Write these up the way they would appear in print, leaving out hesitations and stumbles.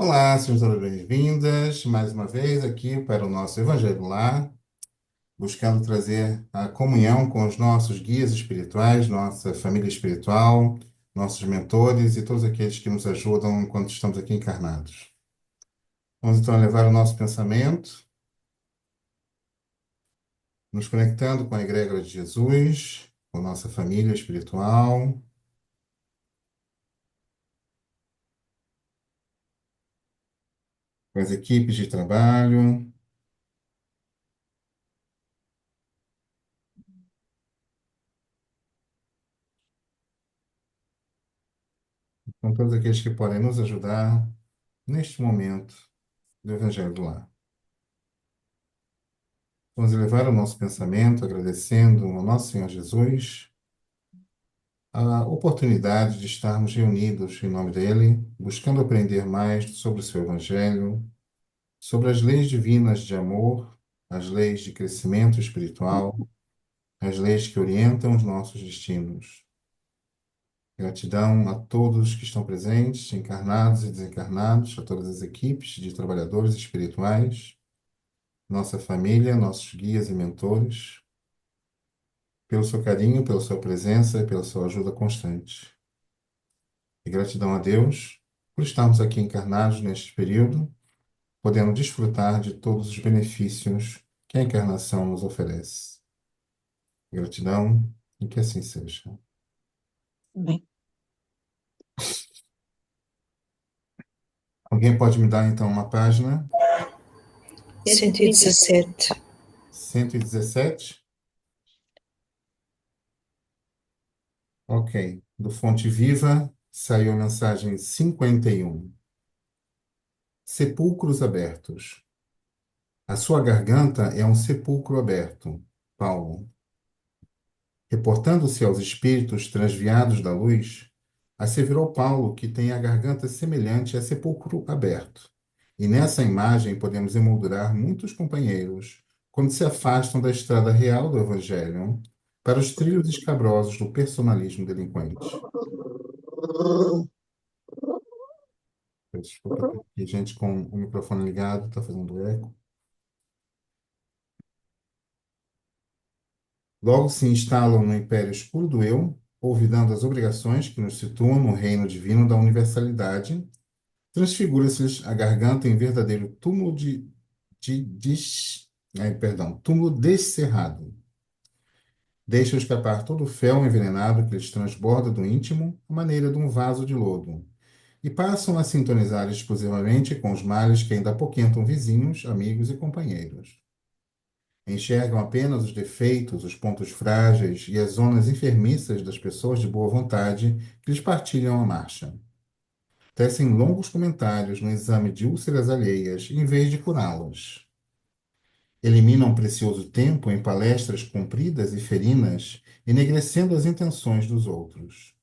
Olá, sejam todas bem-vindas mais uma vez aqui para o nosso Evangelho do Lar, buscando trazer a comunhão com os nossos guias espirituais, nossa família espiritual, nossos mentores e todos aqueles que nos ajudam enquanto estamos aqui encarnados. Vamos então levar o nosso pensamento, nos conectando com a egrégora de Jesus, com nossa família espiritual, com as equipes de trabalho, com todos aqueles que podem nos ajudar neste momento do Evangelho do Lar. Vamos elevar o nosso pensamento agradecendo ao nosso Senhor Jesus a oportunidade de estarmos reunidos em nome dele, buscando aprender mais sobre o seu Evangelho, sobre as leis divinas de amor, as leis de crescimento espiritual, as leis que orientam os nossos destinos. Gratidão a todos que estão presentes, encarnados e desencarnados, a todas as equipes de trabalhadores espirituais, nossa família, nossos guias e mentores, pelo seu carinho, pela sua presença e pela sua ajuda constante. E gratidão a Deus por estarmos aqui encarnados neste período, podendo desfrutar de todos os benefícios que a encarnação nos oferece. Gratidão e que assim seja. Bem, Alguém pode me dar então uma página? 117. 117? Ok. Do Fonte Viva saiu a mensagem 51. Sepulcros abertos. A sua garganta é um sepulcro aberto. Paulo. Reportando-se aos espíritos transviados da luz, asseverou Paulo que tem a garganta semelhante a sepulcro aberto. E nessa imagem podemos emoldurar muitos companheiros quando se afastam da estrada real do Evangelho para os trilhos escabrosos do personalismo delinquente. Peço desculpa, tem aqui gente com o microfone ligado, está fazendo eco. Logo se instalam no império escuro do eu, olvidando as obrigações que nos situam no reino divino da universalidade. Transfigura-se-lhes a garganta em verdadeiro túmulo túmulo descerrado. Deixa escapar todo o fel envenenado que lhes transborda do íntimo, à maneira de um vaso de lodo, e passam a sintonizar exclusivamente com os males que ainda apoquentam vizinhos, amigos e companheiros. Enxergam apenas os defeitos, os pontos frágeis e as zonas enfermiças das pessoas de boa vontade que lhes partilham a marcha. Tecem longos comentários no exame de úlceras alheias, em vez de curá-las. Eliminam precioso tempo em palestras compridas e ferinas, enegrecendo as intenções dos outros.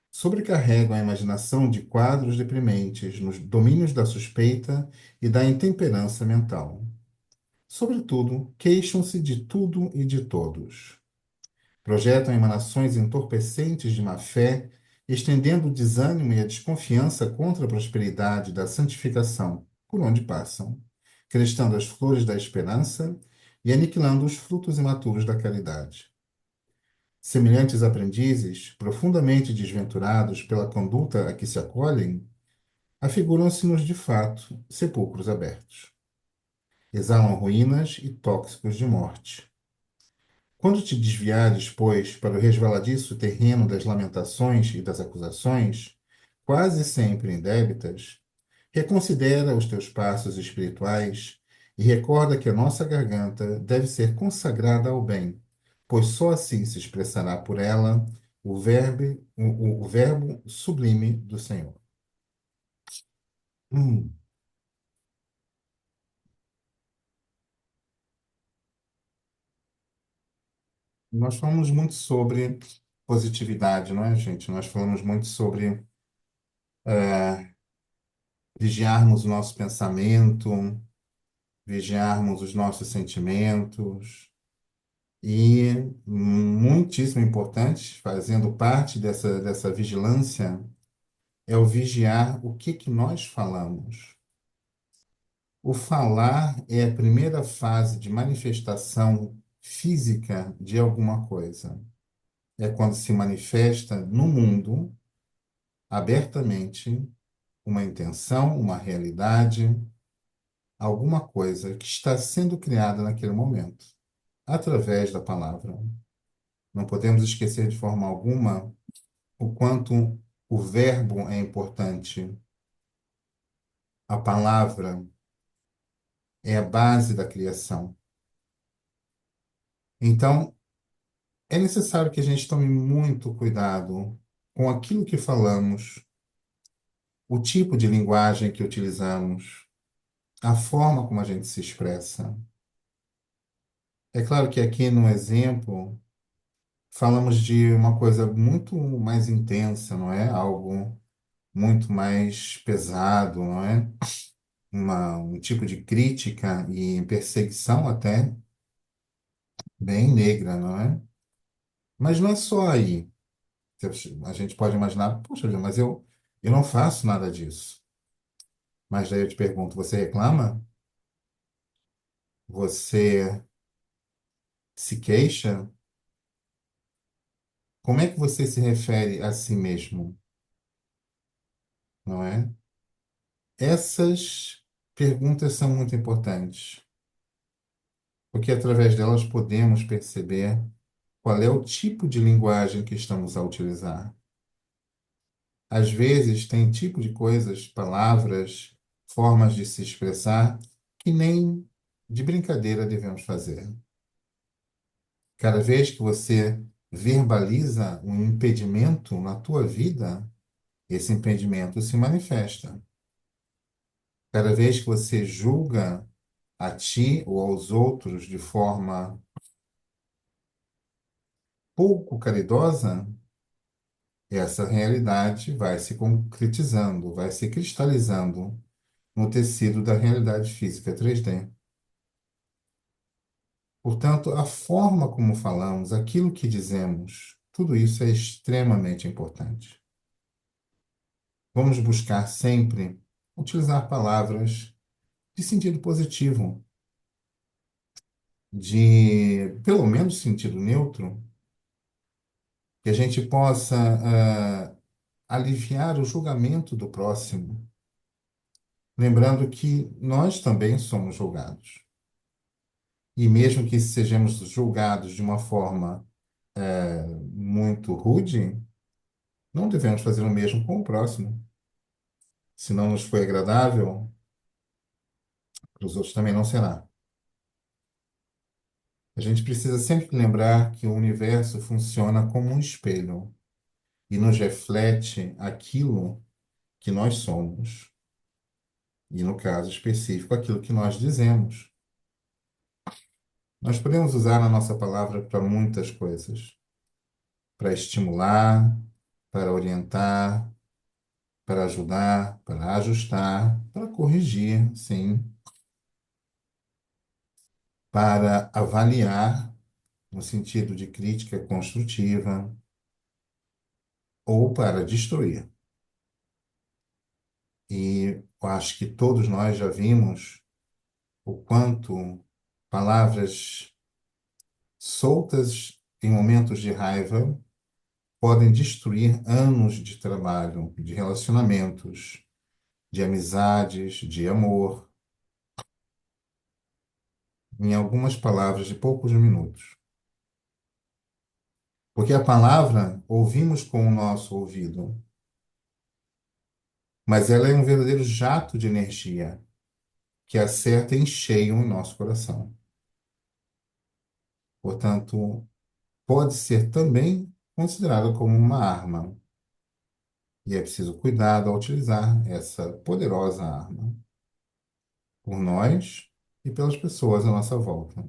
Sobrecarregam a imaginação de quadros deprimentes nos domínios da suspeita e da intemperança mental. Sobretudo, queixam-se de tudo e de todos. Projetam emanações entorpecentes de má-fé, estendendo o desânimo e a desconfiança contra a prosperidade da santificação, por onde passam, crestando as flores da esperança e aniquilando os frutos imaturos da caridade. Semelhantes aprendizes, profundamente desventurados pela conduta a que se acolhem, afiguram-se-nos de fato sepulcros abertos. Exalam ruínas e tóxicos de morte. Quando te desviares, pois, para o resvaladiço terreno das lamentações e das acusações, quase sempre indébitas, reconsidera os teus passos espirituais e recorda que a nossa garganta deve ser consagrada ao bem, pois só assim se expressará por ela o verbo sublime do Senhor. Hum. Nós falamos muito sobre positividade, não é, gente? Nós falamos muito sobre vigiarmos o nosso pensamento, vigiarmos os nossos sentimentos e, muitíssimo importante, fazendo parte dessa vigilância, é o vigiar o que nós falamos. O falar é a primeira fase de manifestação física de alguma coisa. É quando se manifesta no mundo, abertamente, uma intenção, uma realidade, alguma coisa que está sendo criada naquele momento, através da palavra. Não podemos esquecer de forma alguma o quanto o verbo é importante. A palavra é a base da criação. Então, é necessário que a gente tome muito cuidado com aquilo que falamos, o tipo de linguagem que utilizamos, a forma como a gente se expressa. É claro que aqui no exemplo falamos de uma coisa muito mais intensa, não é? Algo muito mais pesado, não é? Um tipo de crítica e perseguição até bem negra, não é? Mas não é só aí. A gente pode imaginar, poxa vida, mas eu não faço nada disso. Mas daí eu te pergunto, você reclama? Você se queixa? Como é que você se refere a si mesmo, não é? Essas perguntas são muito importantes, porque através delas podemos perceber qual é o tipo de linguagem que estamos a utilizar. Às vezes, tem tipo de coisas, palavras, formas de se expressar que nem de brincadeira devemos fazer. Cada vez que você verbaliza um impedimento na tua vida, esse impedimento se manifesta. Cada vez que você julga a ti ou aos outros de forma pouco caridosa, essa realidade vai se concretizando, vai se cristalizando no tecido da realidade física 3D. Portanto, a forma como falamos, aquilo que dizemos, tudo isso é extremamente importante. Vamos buscar sempre utilizar palavras de sentido positivo, de pelo menos sentido neutro, que a gente possa aliviar o julgamento do próximo, lembrando que nós também somos julgados. E mesmo que sejamos julgados de uma forma muito rude, não devemos fazer o mesmo com o próximo. Se não nos foi agradável, para os outros também não será. A gente precisa sempre lembrar que o universo funciona como um espelho e nos reflete aquilo que nós somos, e no caso específico, aquilo que nós dizemos. Nós podemos usar a nossa palavra para muitas coisas, para estimular, para orientar, para ajudar, para ajustar, para corrigir, sim, para avaliar, no sentido de crítica construtiva, ou para destruir. E eu acho que todos nós já vimos o quanto palavras soltas em momentos de raiva podem destruir anos de trabalho, de relacionamentos, de amizades, de amor, em algumas palavras de poucos minutos. Porque a palavra ouvimos com o nosso ouvido, mas ela é um verdadeiro jato de energia que acerta em cheio o nosso coração. Portanto, pode ser também considerada como uma arma. E é preciso cuidado ao utilizar essa poderosa arma por nós e pelas pessoas à nossa volta.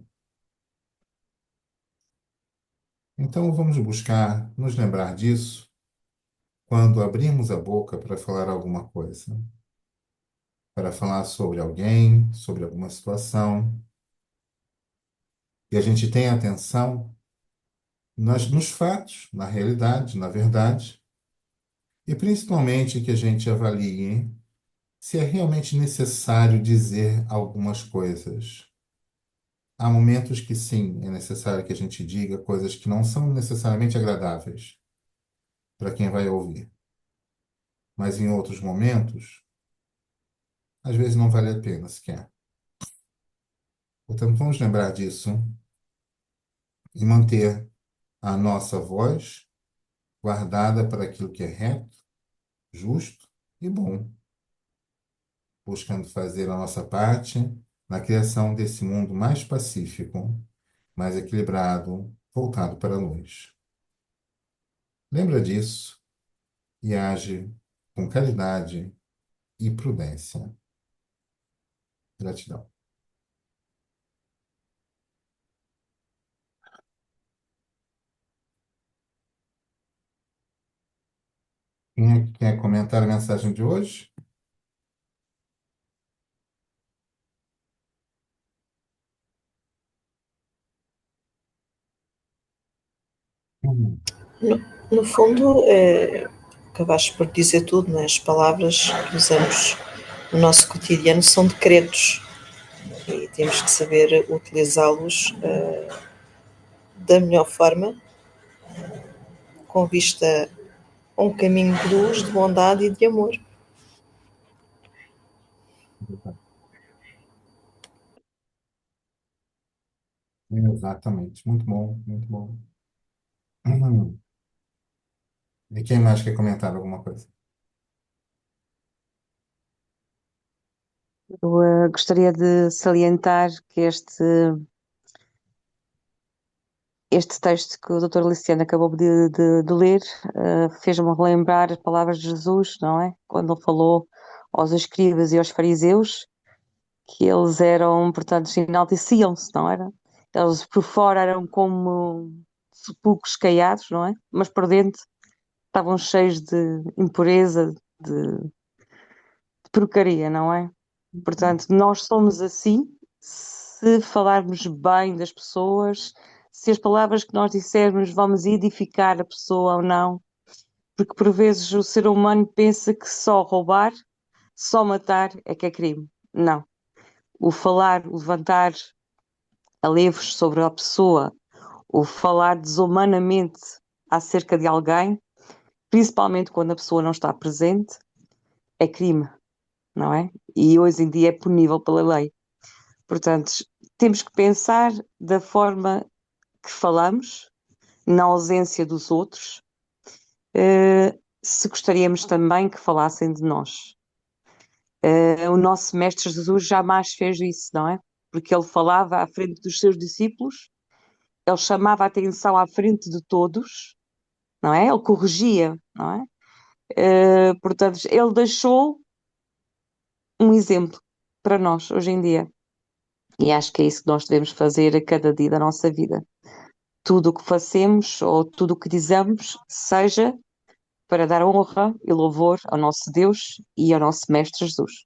Então, vamos buscar nos lembrar disso quando abrimos a boca para falar alguma coisa, para falar sobre alguém, sobre alguma situação, e a gente tem atenção nos fatos, na realidade, na verdade, E principalmente que a gente avalie se é realmente necessário dizer algumas coisas. Há momentos que sim, é necessário que a gente diga coisas que não são necessariamente agradáveis para quem vai ouvir. Mas em outros momentos, às vezes não vale a pena sequer. Portanto, vamos lembrar disso e manter a nossa voz guardada para aquilo que é reto, justo e bom, buscando fazer a nossa parte na criação desse mundo mais pacífico, mais equilibrado, voltado para a luz. Lembra disso e age com caridade e prudência. Gratidão. Quem é que quer comentar a mensagem de hoje? Hum, No fundo, acabaste por dizer tudo, né? As palavras que usamos no nosso cotidiano são decretos e temos que saber utilizá-los da melhor forma, com vista a um caminho de luz, de bondade e de amor. Exatamente. Muito bom, muito bom. Hum. E quem mais quer comentar alguma coisa? Eu gostaria de salientar que este texto que o Dr. Aliciano acabou de ler fez-me relembrar as palavras de Jesus, não é? Quando ele falou aos escribas e aos fariseus que eles eram, portanto, enalteciam-se, não era? Eles por fora eram como sepulcros caiados, não é? Mas por dentro estavam cheios de impureza, de porcaria, não é? Portanto, nós somos assim se falarmos bem das pessoas, se as palavras que nós dissermos vamos edificar a pessoa ou não, porque por vezes o ser humano pensa que só roubar, só matar é que é crime. Não. O falar, o levantar alevos sobre a pessoa, o falar desumanamente acerca de alguém, principalmente quando a pessoa não está presente, é crime, não é? E hoje em dia é punível pela lei. Portanto, temos que pensar da forma que falamos, na ausência dos outros, se gostaríamos também que falassem de nós. O nosso Mestre Jesus jamais fez isso, não é? Porque ele falava à frente dos seus discípulos, ele chamava a atenção à frente de todos, não é? Ele corrigia, não é? Portanto, ele deixou um exemplo para nós hoje em dia. E acho que é isso que nós devemos fazer a cada dia da nossa vida. Tudo o que fazemos ou tudo o que dizemos seja para dar honra e louvor ao nosso Deus e ao nosso Mestre Jesus.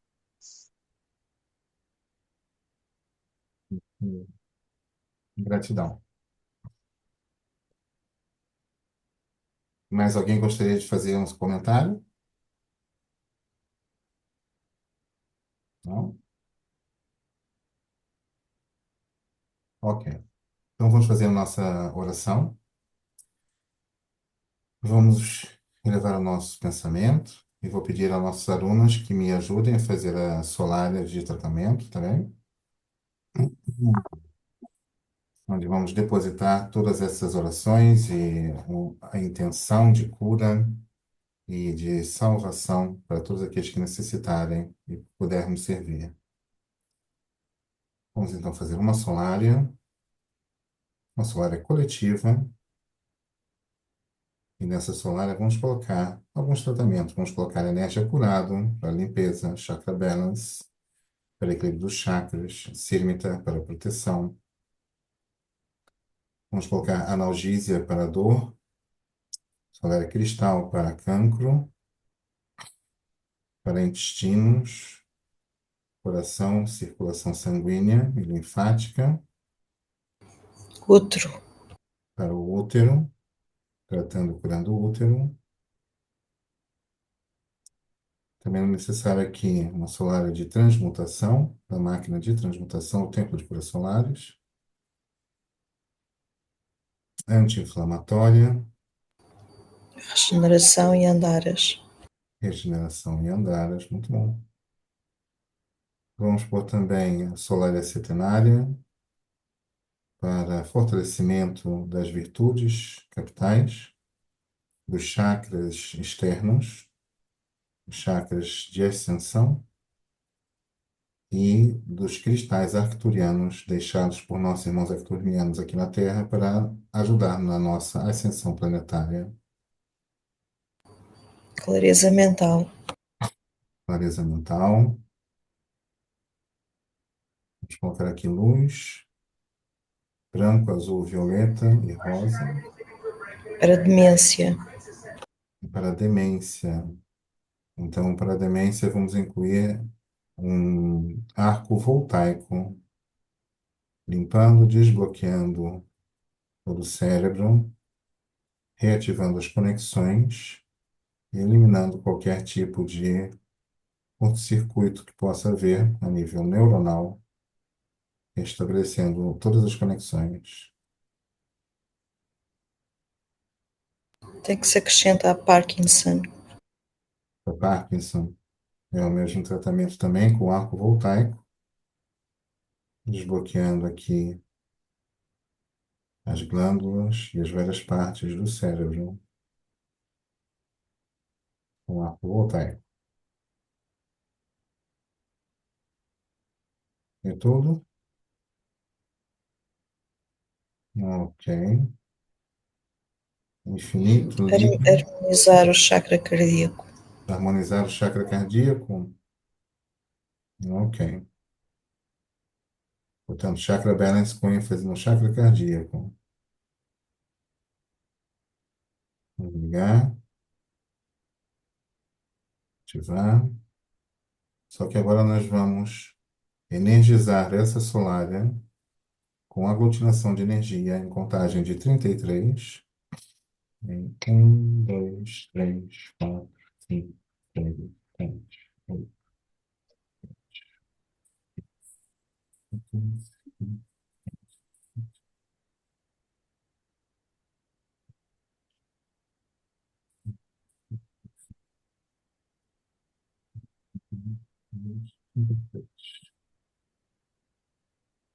Gratidão. Mais alguém gostaria de fazer um comentário? Não? Ok. Então vamos fazer a nossa oração. Vamos elevar o nosso pensamento e vou pedir aos nossos alunos que me ajudem a fazer a solária de tratamento, tá bem? Onde vamos depositar todas essas orações e a intenção de cura e de salvação para todos aqueles que necessitarem e pudermos servir. Vamos então fazer uma solária coletiva, e nessa solária vamos colocar alguns tratamentos. Vamos colocar energia curado para limpeza, chakra balance, para equilíbrio dos chakras, sirmita para proteção. Vamos colocar analgésia para dor, solária cristal para cancro, para intestinos, coração, circulação sanguínea e linfática, Outro. para o útero, tratando, curando o útero, Também é necessário aqui uma solária de transmutação, da máquina de transmutação, o templo de curas solares, anti-inflamatória, Regeneração e andaras. regeneração e andaras, muito bom. Vamos pôr também a solária setenária para fortalecimento das virtudes capitais, dos chakras externos, os chakras de ascensão e dos cristais arcturianos deixados por nossos irmãos arcturianos aqui na Terra para ajudar na nossa ascensão planetária. Clareza mental. Clareza mental. Vamos colocar aqui luz, branco, azul, violeta e rosa. Para demência. E para a demência. Então, para a demência, vamos incluir um arco voltaico, limpando, desbloqueando todo o cérebro, reativando as conexões e eliminando qualquer tipo de curto-circuito que possa haver a nível neuronal, restabelecendo todas as conexões. Tem que se acrescentar Parkinson. Para Parkinson, é o mesmo tratamento também com arco voltaico, desbloqueando aqui as glândulas e as várias partes do cérebro com arco voltaico. É tudo? Ok. Infinito, livre, Harmonizar o chakra cardíaco. harmonizar o chakra cardíaco. Ok. Portanto, chakra balance com ênfase no chakra cardíaco. Vamos ligar, ativar. Só que agora nós vamos energizar essa solária com aglutinação de energia em contagem de 33. Em 1, 2, 3, 4, 5, 6, 7, 8.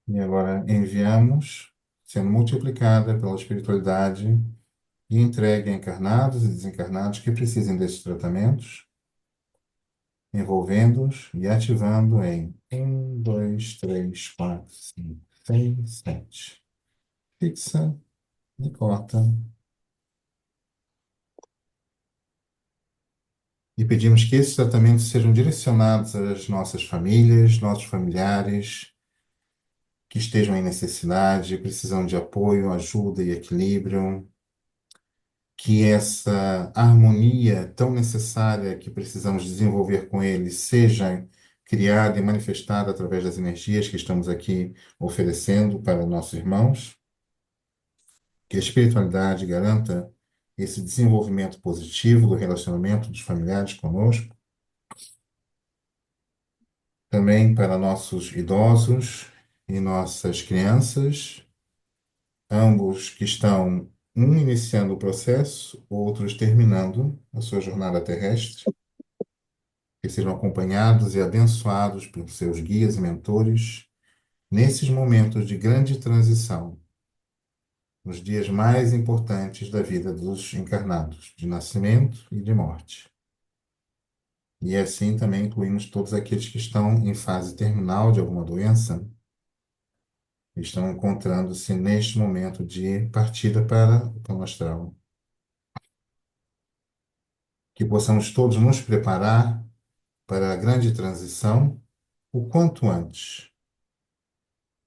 E agora enviamos, sendo multiplicada pela espiritualidade e entregue a encarnados e desencarnados que precisem desses tratamentos, envolvendo-os e ativando em 1, 2, 3, 4, 5, 6, 7. Fixa e corta. E pedimos que esses tratamentos sejam direcionados às nossas famílias, nossos familiares, que estejam em necessidade, precisam de apoio, ajuda e equilíbrio, que essa harmonia tão necessária que precisamos desenvolver com eles seja criada e manifestada através das energias que estamos aqui oferecendo para nossos irmãos, que a espiritualidade garanta esse desenvolvimento positivo do relacionamento dos familiares conosco, também para nossos idosos e nossas crianças, ambos que estão um iniciando o processo, outros terminando a sua jornada terrestre, que sejam acompanhados e abençoados por seus guias e mentores nesses momentos de grande transição, nos dias mais importantes da vida dos encarnados, de nascimento e de morte. E assim também incluímos todos aqueles que estão em fase terminal de alguma doença, estão encontrando-se neste momento de partida para o plano astral. Que possamos todos nos preparar para a grande transição o quanto antes.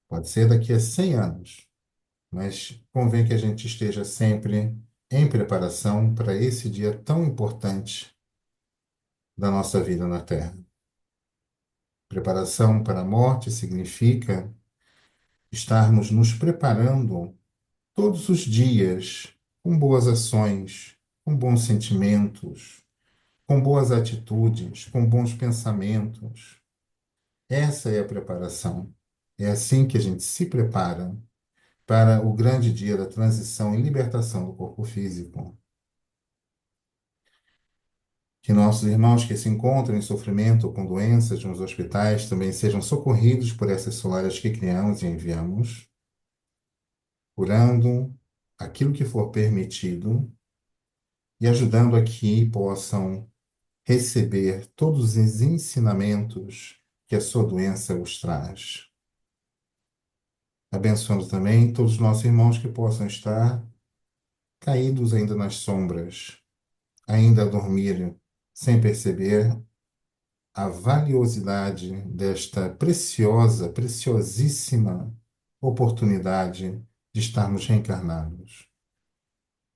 Pode ser daqui a 100 anos, mas convém que a gente esteja sempre em preparação para esse dia tão importante da nossa vida na Terra. Preparação para a morte significa estarmos nos preparando todos os dias com boas ações, com bons sentimentos, com boas atitudes, com bons pensamentos. Essa é a preparação. É assim que a gente se prepara para o grande dia da transição e libertação do corpo físico. Que nossos irmãos que se encontram em sofrimento ou com doenças nos hospitais também sejam socorridos por essas solares que criamos e enviamos, curando aquilo que for permitido e ajudando a que possam receber todos os ensinamentos que a sua doença os traz. Abençoando também todos os nossos irmãos que possam estar caídos ainda nas sombras, ainda a dormir sem perceber a valiosidade desta preciosa, preciosíssima oportunidade de estarmos reencarnados.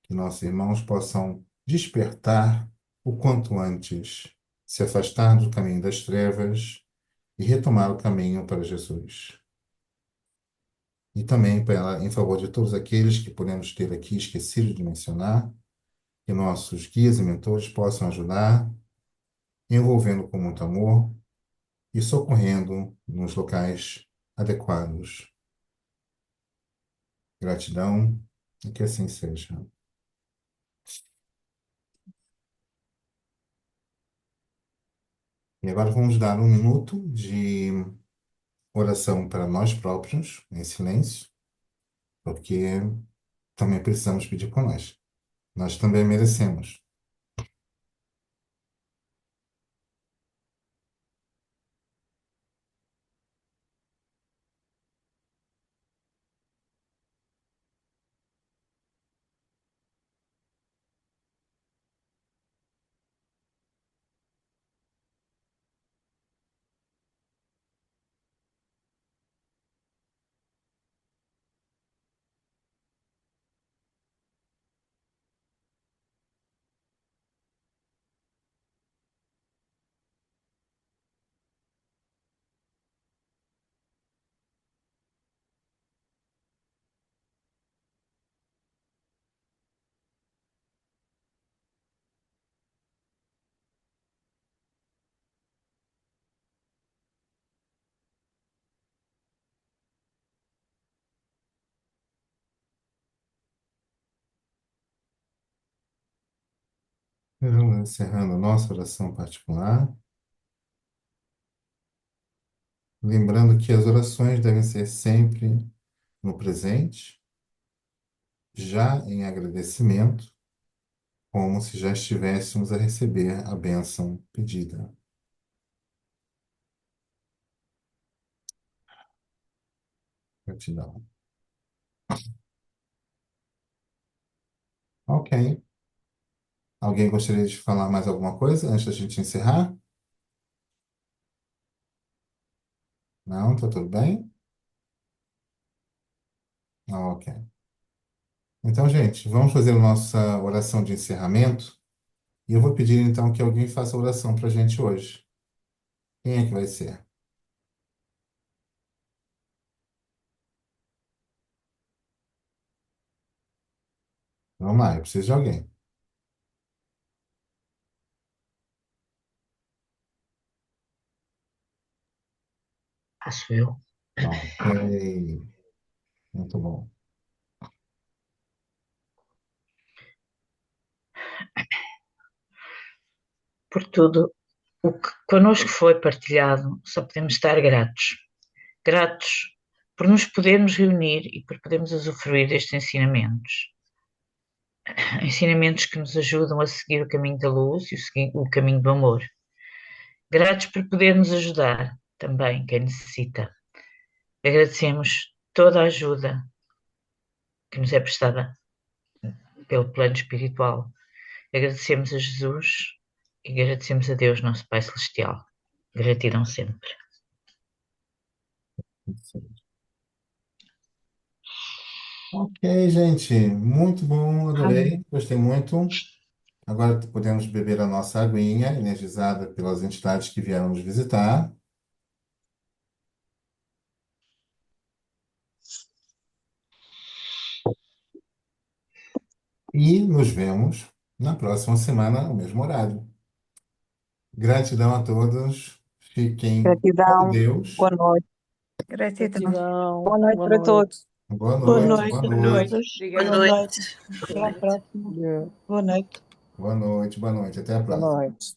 Que nossos irmãos possam despertar o quanto antes, se afastar do caminho das trevas e retomar o caminho para Jesus. E também em favor de todos aqueles que podemos ter aqui esquecido de mencionar, que nossos guias e mentores possam ajudar, envolvendo com muito amor e socorrendo nos locais adequados. Gratidão e que assim seja. E agora vamos dar um minuto de oração para nós próprios, em silêncio, porque também precisamos pedir por nós. Nós também merecemos. Vamos encerrando a nossa oração particular, lembrando que as orações devem ser sempre no presente, já em agradecimento, como se já estivéssemos a receber a bênção pedida. Gratidão. Ok. Alguém gostaria de falar mais alguma coisa antes da gente encerrar? Não, tá tudo bem? Ok. Então, gente, vamos fazer a nossa oração de encerramento. E eu vou pedir então que alguém faça a oração para a gente hoje. Quem é que vai ser? Vamos lá, eu preciso de alguém. Acho eu. Ok, muito bom. Por tudo o que connosco foi partilhado, só podemos estar gratos. Gratos por nos podermos reunir e por podermos usufruir destes ensinamentos. Ensinamentos que nos ajudam a seguir o caminho da luz e o caminho do amor. Gratos por podermos ajudar também quem necessita. Agradecemos toda a ajuda que nos é prestada pelo plano espiritual. Agradecemos a Jesus e agradecemos a Deus, nosso Pai Celestial. Gratidão sempre. Ok, gente, muito bom, adorei, gostei muito. Agora podemos beber a nossa aguinha, energizada pelas entidades que vieram nos visitar. E nos vemos na próxima semana, no mesmo horário. Gratidão a todos. Fiquem com Gratidão. Deus. Boa noite. Gratidão. Gratidão. Boa noite Boa para noite. todos. Boa Boa noite, noite boa a noite, todos. Boa Boa Obrigada. noite. noite. Até à próxima. Yeah. Boa noite. boa noite, boa noite. Até a Boa próxima. noite.